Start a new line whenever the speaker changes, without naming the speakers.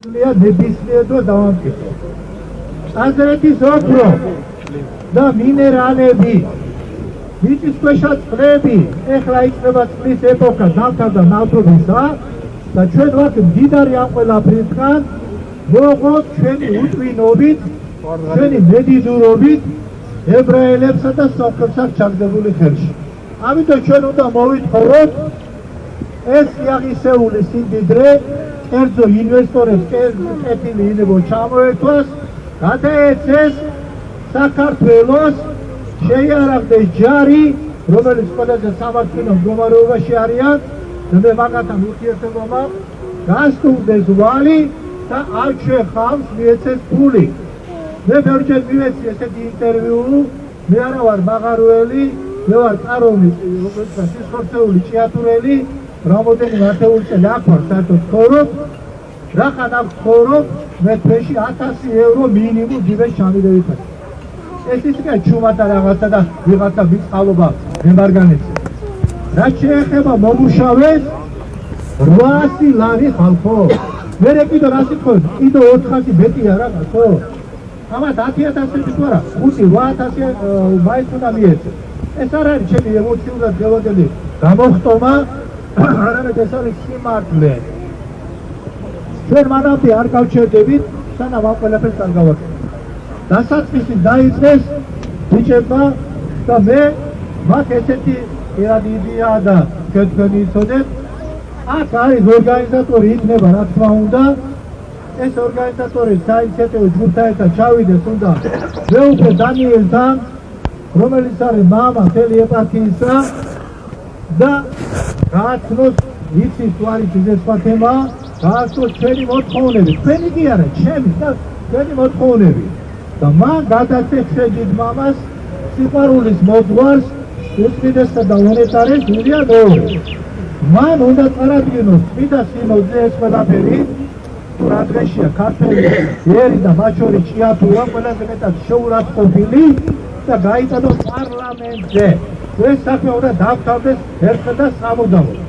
ნებისმიერ დრო დავამტკიცო. აზერეთის ოქრო და მინერალები, მიწისქვეშა წყლები, ეხლა იქნება წყლის ეპოქა, დამთავრდა ნავთობისა და ჩვენ ვართ მდიდარი ამ ყველაფრისგან, როგორც ჩვენი უტვინობით, ჩვენი მედიდურობით ებრაელებსა და სომხებსაც ჩაგდებული ხელში. ამიტომ ჩვენ უნდა მოვითხოვოთ ეს სიაღისეული სიმდიდრე კერძო ინვესტორებს კეთილი ინებო ჩამოერთვას, გადაეცეს საქართველოს, შეიარაღდეს ჯარი, რომელიც ყველაზე სამართლიანო მდგომარეობაში არიან და მე მაგათთან ურთიერთობა მაქვს, გასტუმრდეს ვალი და არჩევ ხალხს მიეცეს ფული. მე ბევრჯერ მივეცი ესეთი ინტერვიუ, მე არა ვარ მაღაროელი, მე ვარ წაროვნის სისხლძარღვი ჭიათურელი, რამოდენიმე ათეული წელი აქ ვარ საერთოდ ცხოვრობ, რახან აქ ცხოვრობ, მე თვეში 1000 ევრო მინიმუმ ჯიბეს ჩამიდევით. ეს ისე ჩუმათა რაღაცა და ვიღაცა ვიწყალობა მემარგანეცი. რაც შეეხება მომუშავეს 800 ლარი ხალხო. მე კიდე რა სიტყვები, კიდე 400 მეტია რაღაცო. ამათ 10000 თუ არა, 5-8000 მაინც უნდა მიეცეს. ეს არ არის ჩემი ემოციურად გელოდელი გამოხტომა, არამედ ეს არის სიმართლე. ჩვენ მანამდე არ გავჩერდებით, სანამ ამ ყველაფერს არ გავაკეთებთ. დასაწყისი დაიწყეს ბიჭებმა და მე მათ ესეთი იდეა და თქვენ იცოდეთ, აქ არის ორგანიზატორი იქნება რა თქმა უნდა, ეს ორგანიზატორი საინიციატივო ჯგუფთან ერთად ჩავიდეს უნდა მეუღლე დანიელთან, რომელიც არის მამა მთელი ეპარქიისა და გააცნოს იცის თუ არის ეს სხვა თემა, გააცნოს ჩვენი მოთხოვნები, თქვენი კი არა, ჩემი და ჩვენი მოთხოვნები. და მან გადაცეთ შეჯიდ მამას სიყვარულის მოძღვარს უსმიდესა და უნეტარეს ილია მოურე. მან უნდა წარადგინოს წმინდა სინოდზე ეს ყველაფერი, რა დღეშია ქართველი ერი და მათ შორის ჭიათურა ყველაზე მეტად შეურაცხყოფილი და გაიტანოს პარლამენტზე. ეს საქმე უნდა დავთავრდეს ერთხელ და სამუდამოდ.